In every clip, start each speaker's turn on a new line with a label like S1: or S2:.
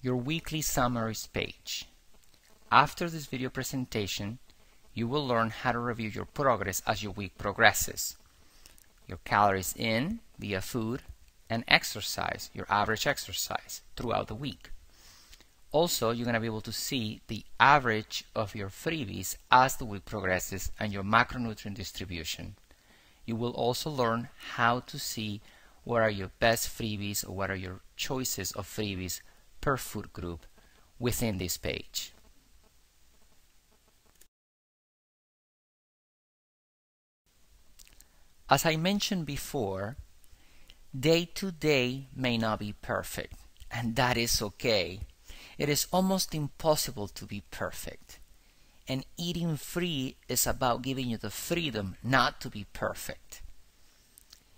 S1: Your weekly summaries page. After this video presentation, you will learn how to review your progress as your week progresses. Your calories in via food and exercise, your average exercise throughout the week. Also, you're going to be able to see the average of your freebies as the week progresses and your macronutrient distribution. You will also learn how to see what are your best freebies or what are your choices of freebies per food group within this page. As I mentioned before, day to day may not be perfect, and that is okay. It is almost impossible to be perfect. And eating free is about giving you the freedom not to be perfect.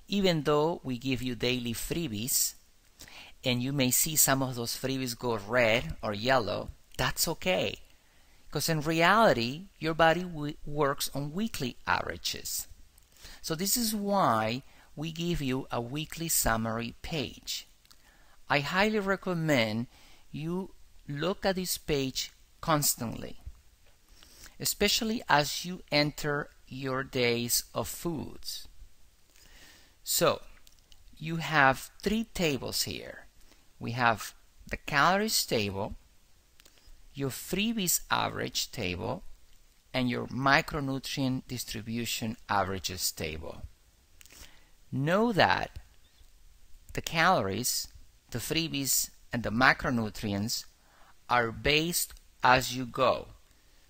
S1: Even though we give you daily freebies, and you may see some of those freebies go red or yellow, that's okay. Because in reality, your body works on weekly averages. So this is why we give you a weekly summary page. I highly recommend you look at this page constantly, especially as you enter your days of foods. So you have three tables here. We have the calories table, your freebies average table, and your micronutrient distribution averages table. Know that the calories, the freebies, and the macronutrients are based as you go.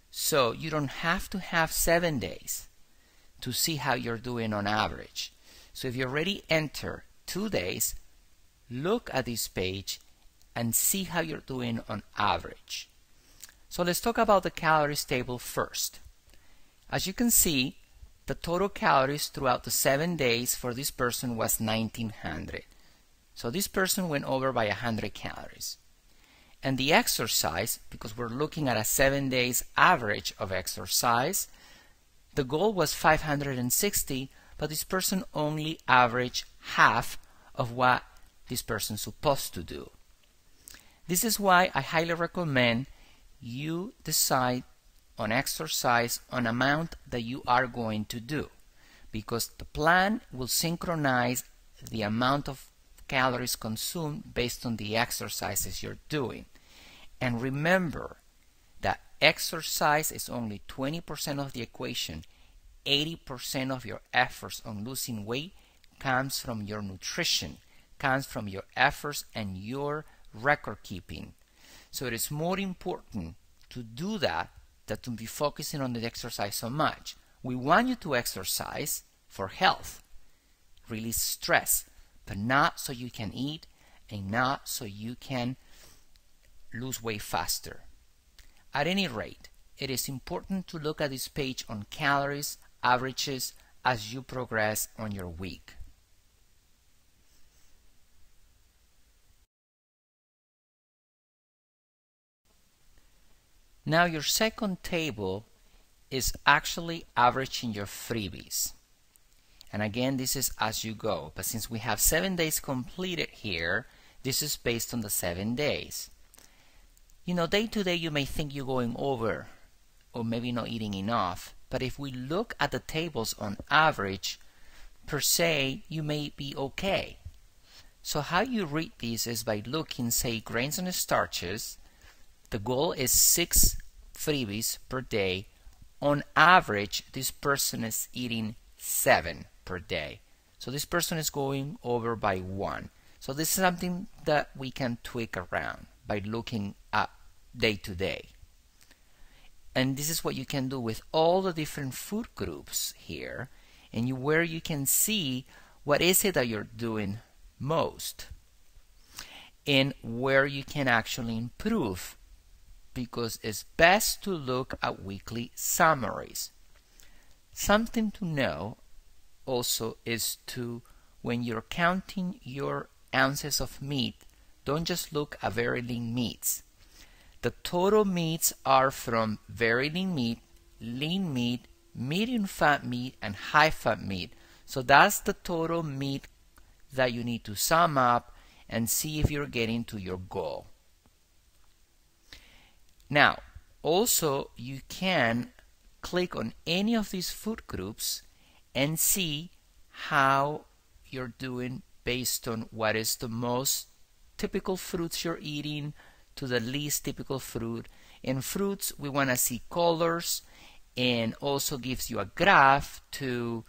S1: So you don't have to have 7 days to see how you're doing on average. So if you already enter 2 days, look at this page and see how you're doing on average. So let's talk about the calories table first. As you can see, the total calories throughout the 7 days for this person was 1900. So this person went over by 100 calories. And the exercise, because we're looking at a 7 days average of exercise, the goal was 560, but this person only averaged half of what this person's supposed to do. This is why I highly recommend you decide on exercise on amount that you are going to do, because the plan will synchronize the amount of calories consumed based on the exercises you're doing. And remember that exercise is only 20% of the equation. 80% of your efforts on losing weight comes from your nutrition, comes from your efforts and your record keeping. So it is more important to do that than to be focusing on the exercise so much. We want you to exercise for health, release stress, but not so you can eat and not so you can lose weight faster. At any rate, it is important to look at this page on calories, averages as you progress on your week. Now your second table is actually averaging your freebies. And again, this is as you go, but since we have 7 days completed here, this is based on the 7 days. You know, day to day you may think you're going over or maybe not eating enough, but if we look at the tables on average, per se, you may be okay. So how you read these is by looking, say, grains and starches. The goal is 6 freebies per day. On average, this person is eating 7 per day. So this person is going over by 1. So this is something that we can tweak around by looking at day to day. And this is what you can do with all the different food groups here, and where you can see what is it that you're doing most and where you can actually improve, because it's best to look at weekly summaries. Something to know also is to, when you're counting your ounces of meat, don't just look at very lean meats. The total meats are from very lean meat, medium fat meat, and high fat meat. So that's the total meat that you need to sum up and see if you're getting to your goal. Now, also you can click on any of these food groups and see how you're doing based on what is the most typical fruits you're eating to the least typical fruit. In fruits, we want to see colors, and also gives you a graph to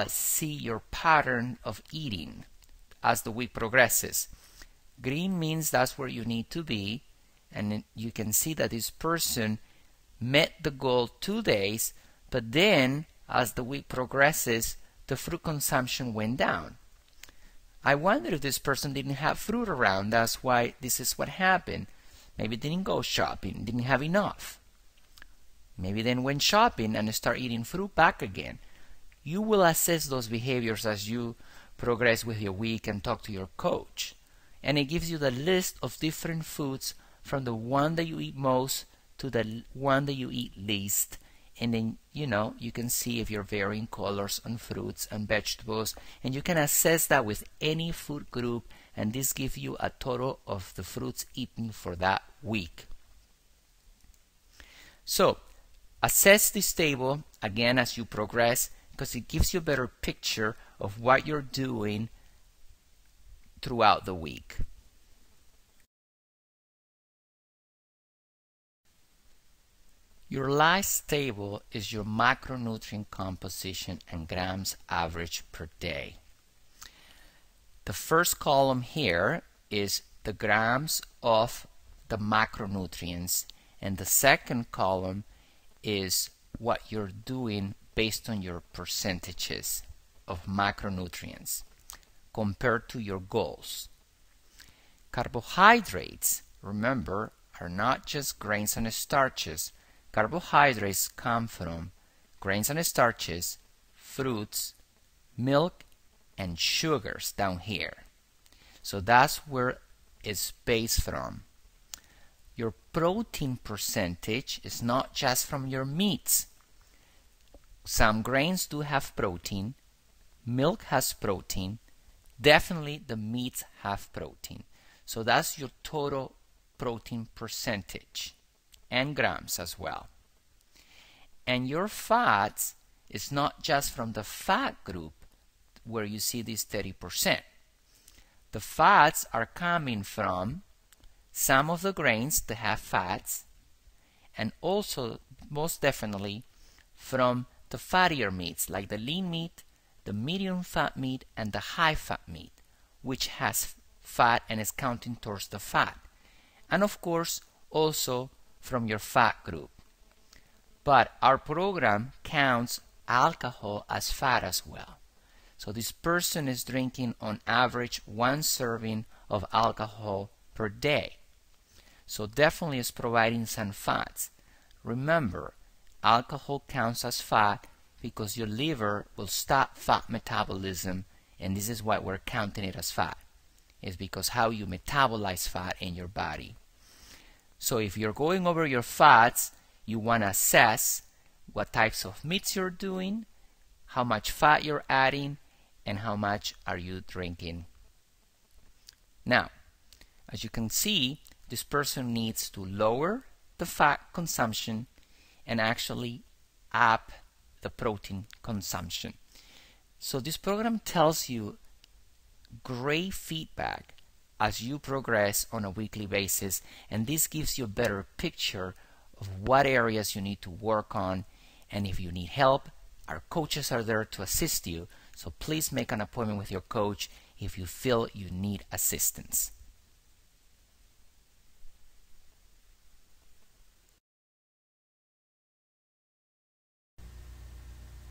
S1: see your pattern of eating as the week progresses. Green means that's where you need to be, and you can see that this person met the goal 2 days, but then as the week progresses, the fruit consumption went down. I wonder if this person didn't have fruit around. That's why this is what happened. Maybe didn't go shopping, didn't have enough. Maybe then went shopping and start eating fruit back again. You will assess those behaviors as you progress with your week and talk to your coach. And it gives you the list of different foods from the one that you eat most to the one that you eat least. And then, you can see if you're varying colors on fruits and vegetables. And you can assess that with any food group. And this gives you a total of the fruits eaten for that week. So, assess this table again as you progress, because it gives you a better picture of what you're doing throughout the week. Your last table is your macronutrient composition and grams average per day. The first column here is the grams of the macronutrients, and the second column is what you're doing based on your percentages of macronutrients compared to your goals. Carbohydrates, remember, are not just grains and starches. Carbohydrates come from grains and starches, fruits, milk, and sugars down here. So that's where it's based from. Your protein percentage is not just from your meats. Some grains do have protein. Milk has protein. Definitely the meats have protein. So that's your total protein percentage, and grams as well. And your fats is not just from the fat group where you see this 30%. The fats are coming from some of the grains that have fats, and also most definitely from the fattier meats like the lean meat, the medium fat meat, and the high fat meat, which has fat and is counting towards the fat. And of course also from your fat group. But our program counts alcohol as fat as well. So this person is drinking on average 1 serving of alcohol per day. So definitely is providing some fats. Remember, alcohol counts as fat because your liver will stop fat metabolism, and this is why we're counting it as fat. It's because how you metabolize fat in your body. So if you're going over your fats, you want to assess what types of meats you're doing, how much fat you're adding, and how much are you drinking. Now, as you can see, this person needs to lower the fat consumption and actually up the protein consumption. So this program tells you great feedback as you progress on a weekly basis, and this gives you a better picture of what areas you need to work on, and if you need help, our coaches are there to assist you. So please make an appointment with your coach if you feel you need assistance.